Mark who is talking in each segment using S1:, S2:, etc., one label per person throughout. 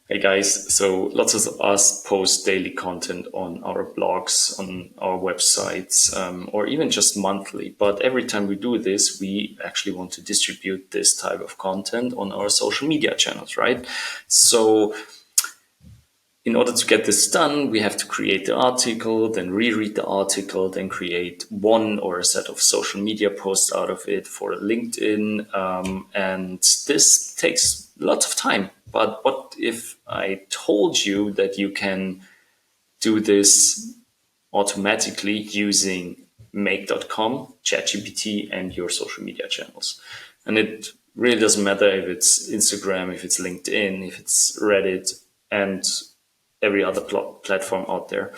S1: Hey guys, so lots of us post daily content on our blogs, on our websites, or even just monthly. But every time we do this, we actually want to distribute this type of content on our social media channels, right? So in order to get this done, we have to create the article, then reread the article, then create one or a set of social media posts out of it for LinkedIn. And this takes lots of time. But what if I told you that you can do this automatically using make.com, ChatGPT, and your social media channels? And it really doesn't matter if it's Instagram, if it's LinkedIn, if it's Reddit, and every other platform out there.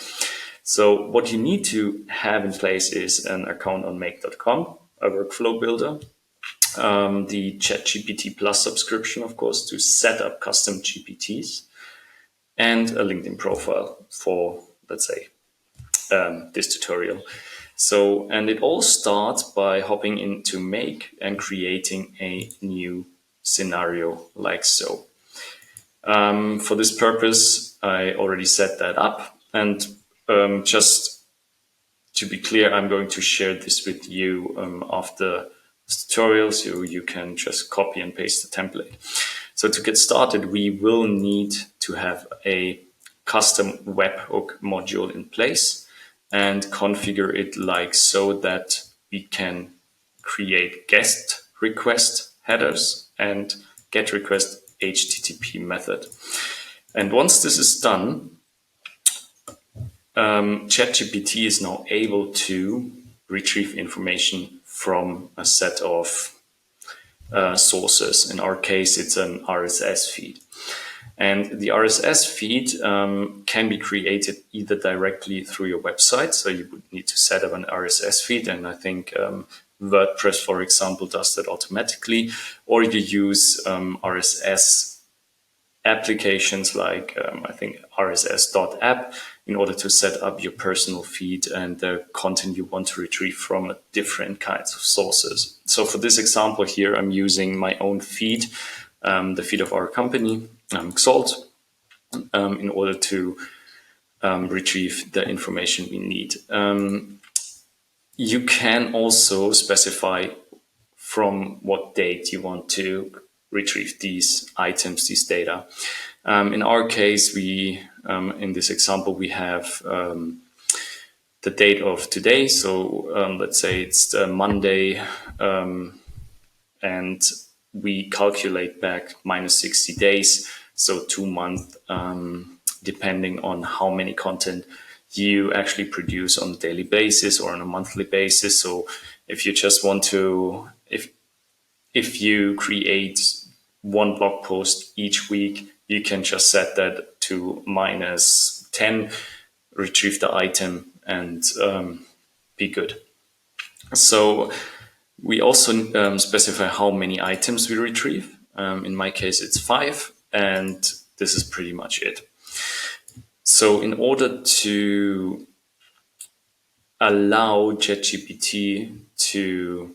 S1: So what you need to have in place is an account on make.com, a workflow builder, the ChatGPT Plus subscription, of course, to set up custom GPTs, and a LinkedIn profile for, let's say, this tutorial. So, and it all starts by hopping into Make and creating a new scenario like so. For this purpose, I already set that up. And just to be clear, I'm going to share this with you after this tutorial, so you can just copy and paste the template. So to get started, we will need to have a custom webhook module in place and configure it like so that we can create guest request headers and get request HTTP method. And once this is done, ChatGPT is now able to retrieve information from a set of sources. In our case, it's an RSS feed. And the RSS feed can be created either directly through your website. So you would need to set up an RSS feed. And I think WordPress, for example, does that automatically. Or you use RSS applications like I think RSS.app in order to set up your personal feed and the content you want to retrieve from different kinds of sources. So for this example here, I'm using my own feed, the feed of our company, Xalt, in order to retrieve the information we need. You can also specify from what date you want to retrieve these items, these data. In our case, in this example, we have the date of today. So let's say it's Monday, and we calculate back minus 60 days, so 2 months, depending on how many content you actually produce on a daily basis or on a monthly basis. So if you just want to, if you create one blog post each week, you can just set that to minus 10, retrieve the item, and be good. So we also specify how many items we retrieve. In my case, it's 5, and this is pretty much it. So in order to allow ChatGPT to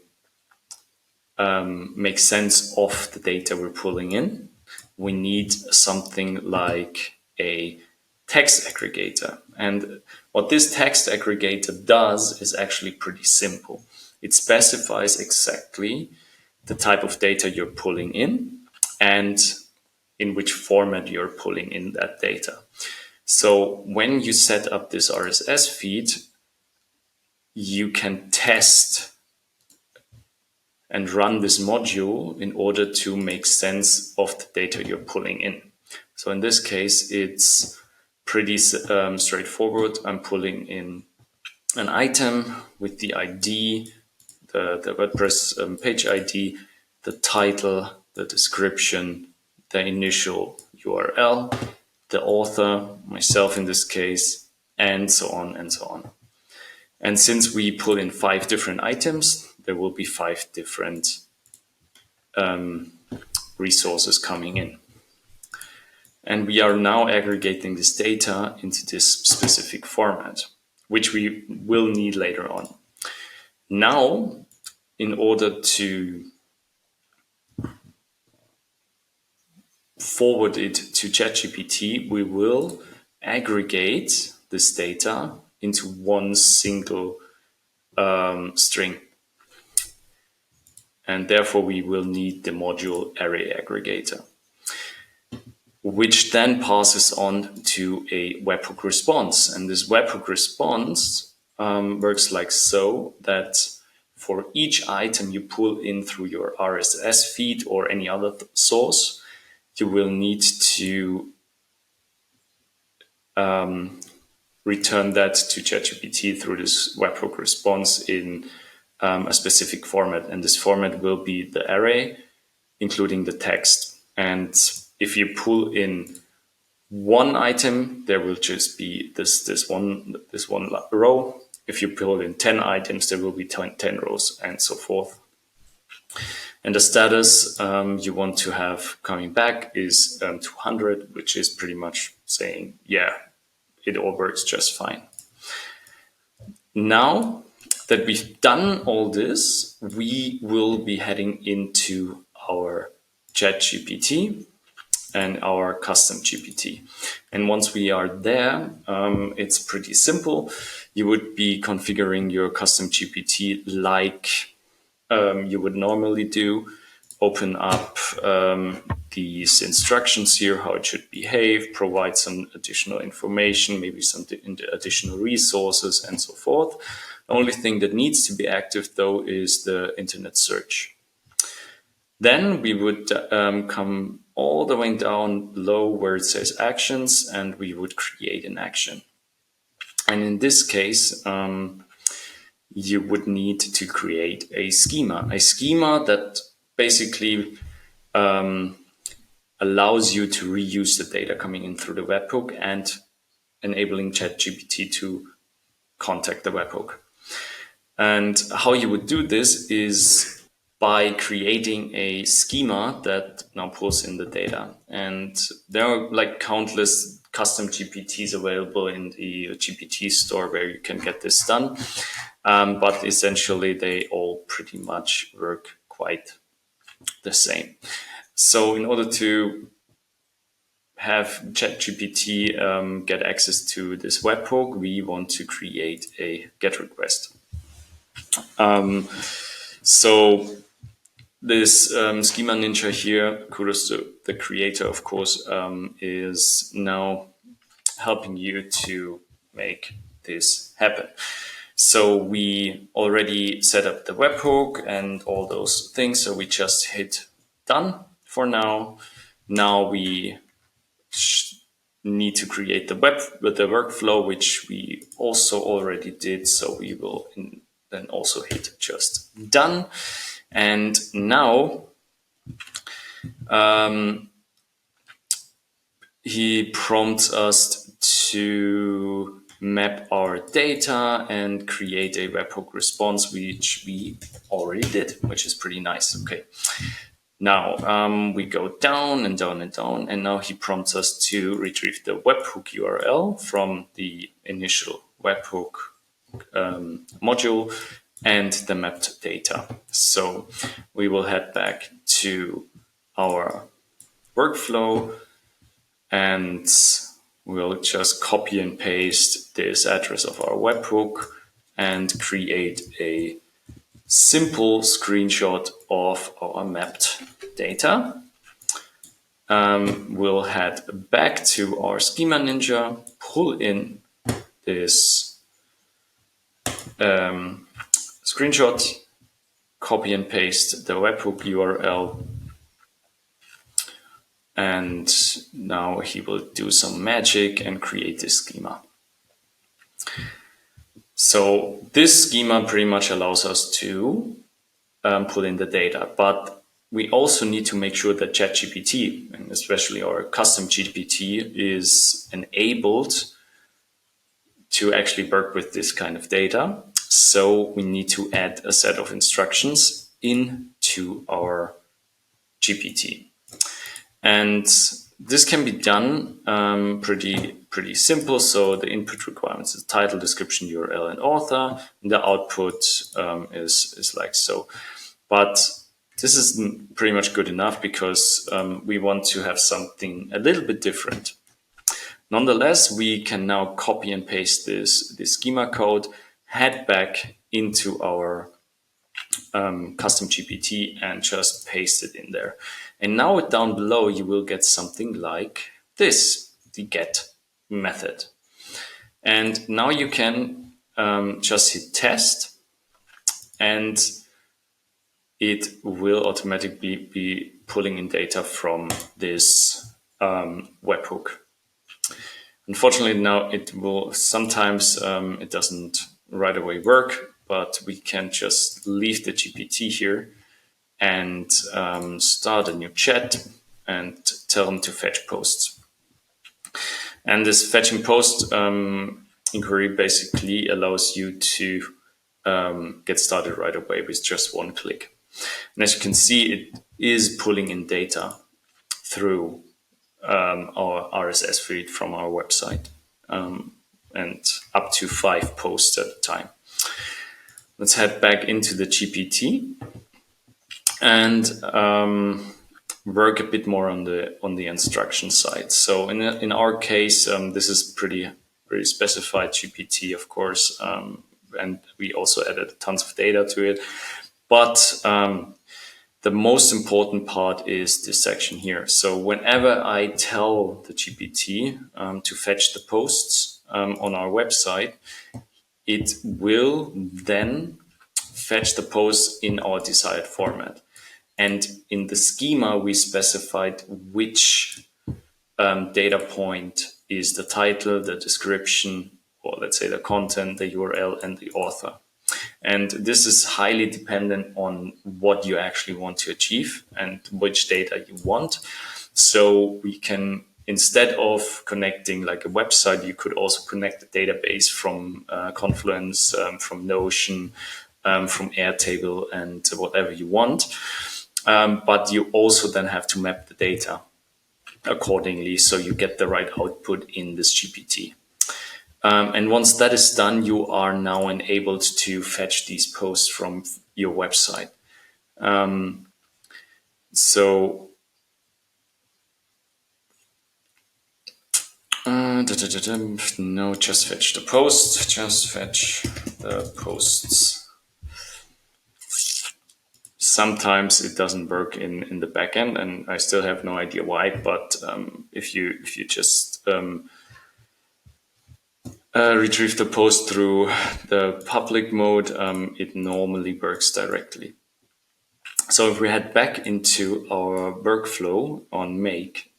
S1: make sense of the data we're pulling in, we need something like a text aggregator. And what this text aggregator does is actually pretty simple. It specifies exactly the type of data you're pulling in and in which format you're pulling in that data. So when you set up this RSS feed, you can test and run this module in order to make sense of the data you're pulling in. So in this case, it's pretty straightforward. I'm pulling in an item with the ID, the WordPress page ID, the title, the description, the initial URL, the author, myself in this case, and so on and so on. And since we pull in 5 different items, there will be 5 different resources coming in. And we are now aggregating this data into this specific format, which we will need later on. Now, in order to forward it to ChatGPT, we will aggregate this data into one single string. And therefore, we will need the module array aggregator, which then passes on to a webhook response. And this webhook response works like so, that for each item you pull in through your RSS feed or any other source, you will need to return that to ChatGPT through this webhook response in a specific format. And this format will be the array, including the text. And if you pull in one item, there will just be this one row. If you pull in 10 items, there will be 10 rows, and so forth. And the status you want to have coming back is 200, which is pretty much saying, yeah, it all works just fine. Now that we've done all this, we will be heading into our ChatGPT and our custom GPT. And once we are there, it's pretty simple. You would be configuring your custom GPT like you would normally do. Open up these instructions here, how it should behave, provide some additional information, maybe some additional resources, and so forth. The only thing that needs to be active, though, is the internet search. Then we would come all the way down below where it says actions, and we would create an action. And in this case, you would need to create a schema that basically allows you to reuse the data coming in through the webhook and enabling ChatGPT to contact the webhook. And how you would do this is by creating a schema that now pulls in the data. And there are like countless custom GPTs available in the GPT store where you can get this done. But essentially, they all pretty much work quite the same. So in order to have ChatGPT get access to this webhook, we want to create a GET request. So this Schema Ninja here, kudos to the creator, of course, is now helping you to make this happen. So we already set up the webhook and all those things. So we just hit done for now. Now we need to create the workflow, which we also already did. So we will then also hit just done. And now he prompts us to map our data and create a webhook response, which we already did, which is pretty nice. Okay. Now we go down and down and down, and now he prompts us to retrieve the webhook URL from the initial webhook module and the mapped data. So we will head back to our workflow and we'll just copy and paste this address of our webhook and create a simple screenshot of our mapped data. We'll head back to our Schema Ninja, pull in this screenshot, copy and paste the webhook URL, and now he will do some magic and create this schema. So this schema pretty much allows us to pull in the data, but we also need to make sure that ChatGPT, and especially our custom GPT, is enabled to actually work with this kind of data. So we need to add a set of instructions into our GPT. And this can be done pretty simple. So the input requirements is title, description, URL, and author. And the output is like so. But This is pretty much good enough because we want to have something a little bit different. Nonetheless, we can now copy and paste this schema code, head back into our custom GPT and just paste it in there. And now down below, you will get something like this, the get method. And now you can just hit test, and it will automatically be pulling in data from this webhook. Unfortunately, now it will sometimes it doesn't right away work, but we can just leave the GPT here and start a new chat and tell them to fetch posts. And this fetching post inquiry basically allows you to get started right away with just one click. And as you can see, it is pulling in data through our RSS feed from our website, and up to 5 posts at a time. Let's head back into the GPT and work a bit more on the instruction side. So in our case, this is pretty specified GPT, of course, and we also added tons of data to it. But the most important part is this section here. So whenever I tell the GPT to fetch the posts on our website, it will then fetch the posts in our desired format. And in the schema, we specified which data point is the title, the description, or let's say the content, the URL, and the author. And this is highly dependent on what you actually want to achieve and which data you want. So we can, instead of connecting like a website, you could also connect the database from Confluence, from Notion, from Airtable, and whatever you want. But you also then have to map the data accordingly so you get the right output in this GPT. And once that is done, you are now enabled to fetch these posts from your website. No, just fetch the post, just fetch the posts. Sometimes it doesn't work in the backend, and I still have no idea why. But if you just retrieve the post through the public mode, it normally works directly. So if we head back into our workflow on Make,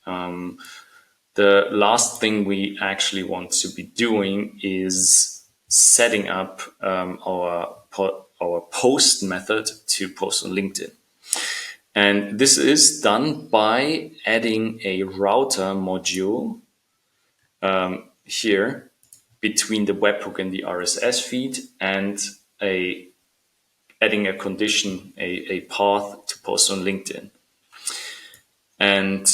S1: the last thing we actually want to be doing is setting up our post method to post on LinkedIn. And this is done by adding a router module here between the webhook and the RSS feed, and adding a condition, a path to post on LinkedIn. And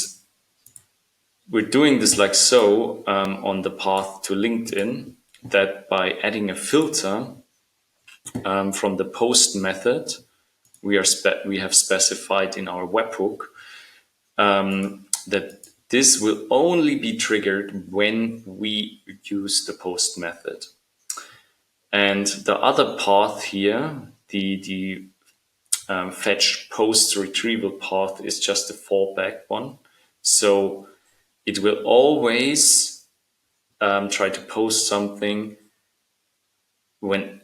S1: we're doing this like so on the path to LinkedIn, that by adding a filter from the post method we have specified in our webhook, that this will only be triggered when we use the post method. And the other path here, the fetch post retrieval path, is just a fallback one. So it will always try to post something when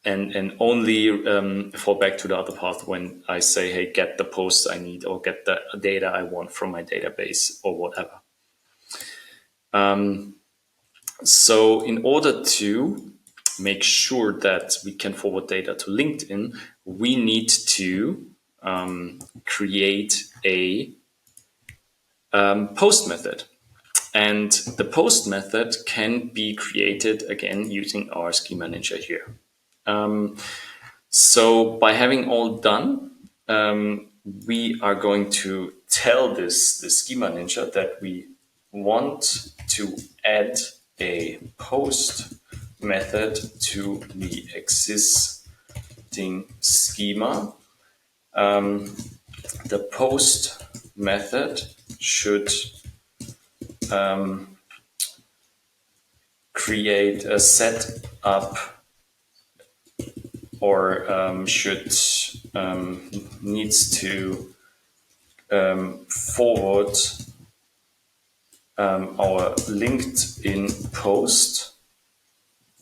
S1: and only fall back to the other path when I say, hey, get the posts I need, or get the data I want from my database, or whatever. So in order to make sure that we can forward data to LinkedIn, we need to create a post method. And the post method can be created again using our schema ninja here. So by having all done, we are going to tell this schema ninja that we want to add a post method to the existing schema the post method should create a setup or needs to forward our LinkedIn post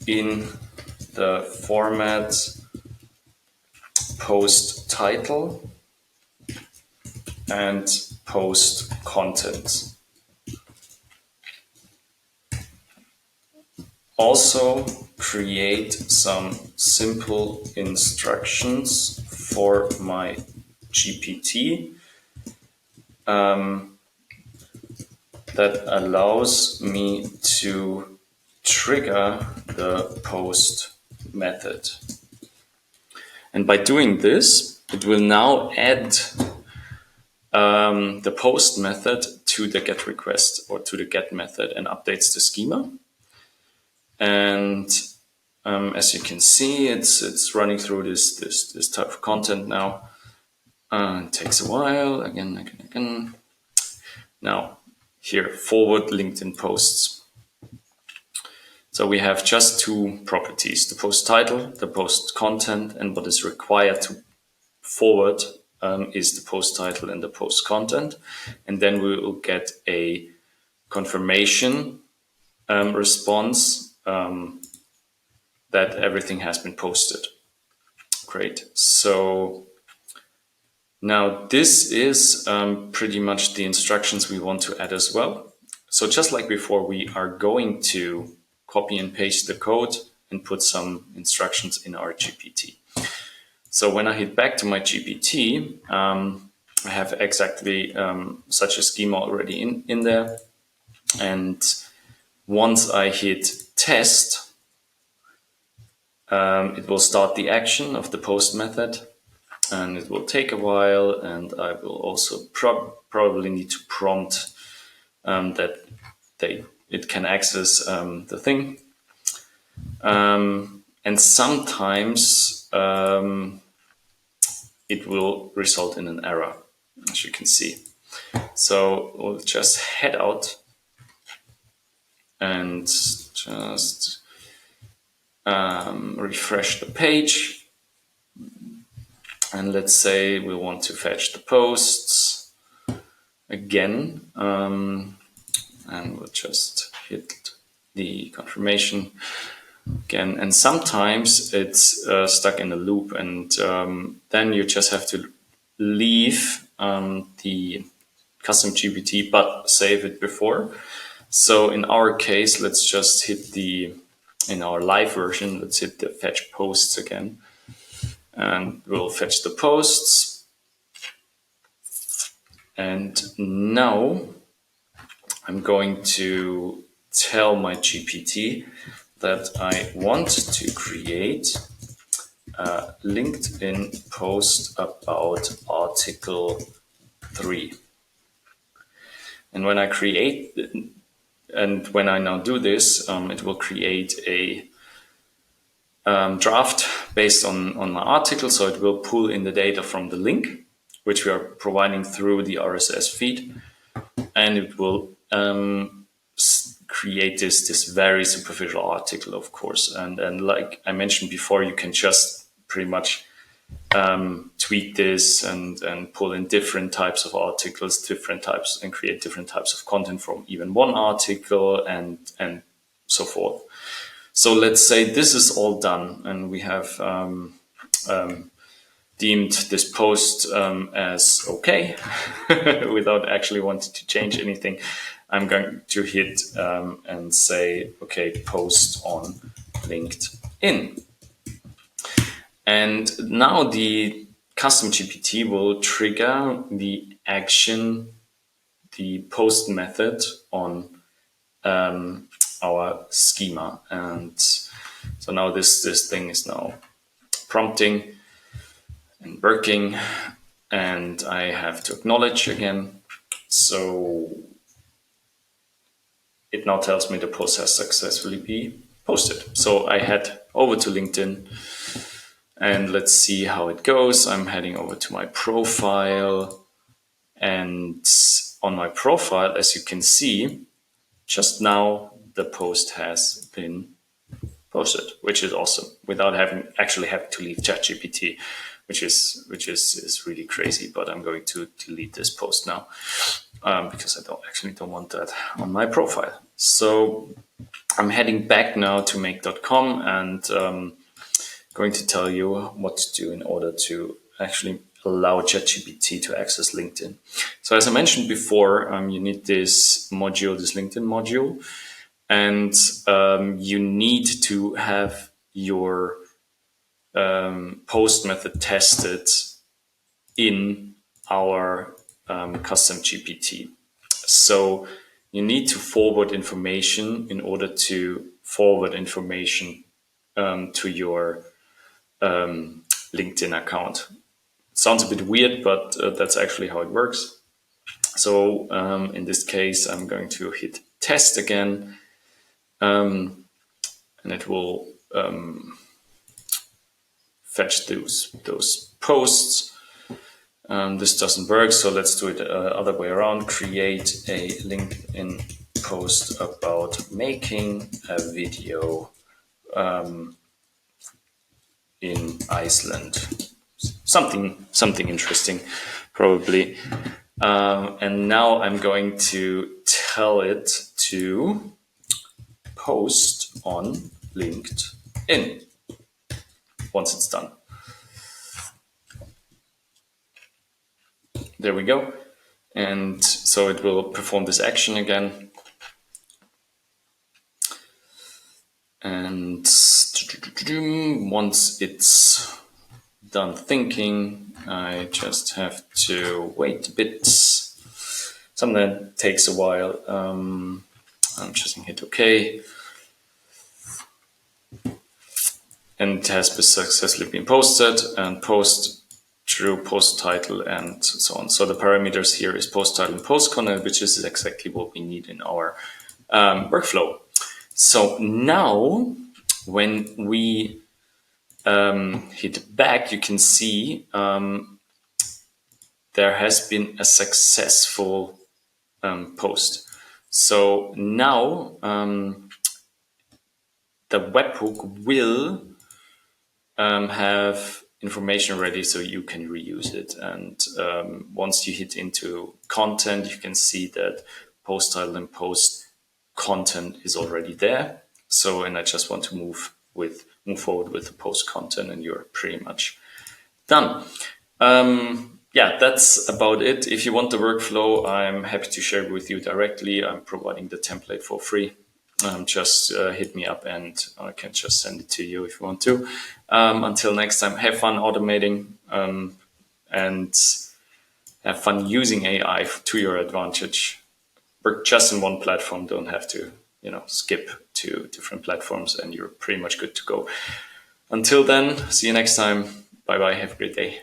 S1: in the format post title and post content. Also create some simple instructions for my GPT that allows me to trigger the post method. And by doing this, it will now add the post method to the get request or to the get method and updates the schema. And as you can see, it's running through this type of content now. It takes a while, again. Now, here, forward LinkedIn posts. So we have just two properties, the post title, the post content, and what is required to forward is the post title and the post content. And then we will get a confirmation response that everything has been posted. Great. So now this is pretty much the instructions we want to add as well. So just like before, we are going to copy and paste the code and put some instructions in our GPT. So when I hit back to my GPT, I have exactly such a schema already in there. And once I hit test, it will start the action of the post method, and it will take a while, and I will also probably need to prompt that it can access the thing. And sometimes it will result in an error, as you can see. So we'll just head out and just refresh the page. And let's say we want to fetch the posts again. And we'll just hit the confirmation again. And sometimes it's stuck in a loop. And then you just have to leave the custom GPT, but save it before. So in our case, let's just hit in our live version, let's hit the fetch posts again. And we'll fetch the posts. And now I'm going to tell my GPT that I want to create a LinkedIn post about article 3. And when I now do this, it will create a draft based on my article. So it will pull in the data from the link, which we are providing through the RSS feed. And it will create this very superficial article, of course. And like I mentioned before, you can just pretty much tweak this and pull in different types of articles, and create different types of content from even one article and so forth. So let's say this is all done and we have deemed this post as okay without actually wanting to change anything. I'm going to hit and say, okay, post on LinkedIn. And now the custom GPT will trigger the action, the post method on our schema. And so now this thing is now prompting and working, and I have to acknowledge again. So it now tells me the post has successfully been posted. So I head over to LinkedIn And let's see how it goes. I'm heading over to my profile, and on my profile, as you can see, just now the post has been posted, which is awesome, without having to leave ChatGPT, which is really crazy. But I'm going to delete this post now because I don't want that on my profile. So I'm heading back now to make.com and going to tell you what to do in order to actually allow ChatGPT to access LinkedIn. So as I mentioned before, you need this module, this LinkedIn module, and you need to have your post method tested in our custom GPT. So you need to forward information in order to forward information to your LinkedIn account. It sounds a bit weird, but that's actually how it works. So in this case, I'm going to hit test again, and it will fetch those posts. This doesn't work, so let's do it other way around. Create a LinkedIn post about making a video in Iceland. Something interesting, probably. And now I'm going to tell it to post on LinkedIn once it's done. There we go. And so it will perform this action again. And once it's done thinking, I just have to wait a bit. Something that takes a while. I'm just going to hit OK. And it has been successfully been posted, and post true, post title, and so on. So the parameters here is post title and post content, which is exactly what we need in our workflow. So now when we hit back, you can see there has been a successful post. So now the webhook will have information ready so you can reuse it. And once you hit into content, you can see that post title and post content is already there. So, and I just want to move forward with the post content, and you're pretty much done. Yeah, that's about it. If you want the workflow, I'm happy to share it with you directly. I'm providing the template for free. Just hit me up and I can just send it to you if you want to. Until next time, have fun automating and have fun using AI to your advantage. Work just in one platform. Don't have to, skip to different platforms, and you're pretty much good to go. Until then, see you next time. Bye bye. Have a great day.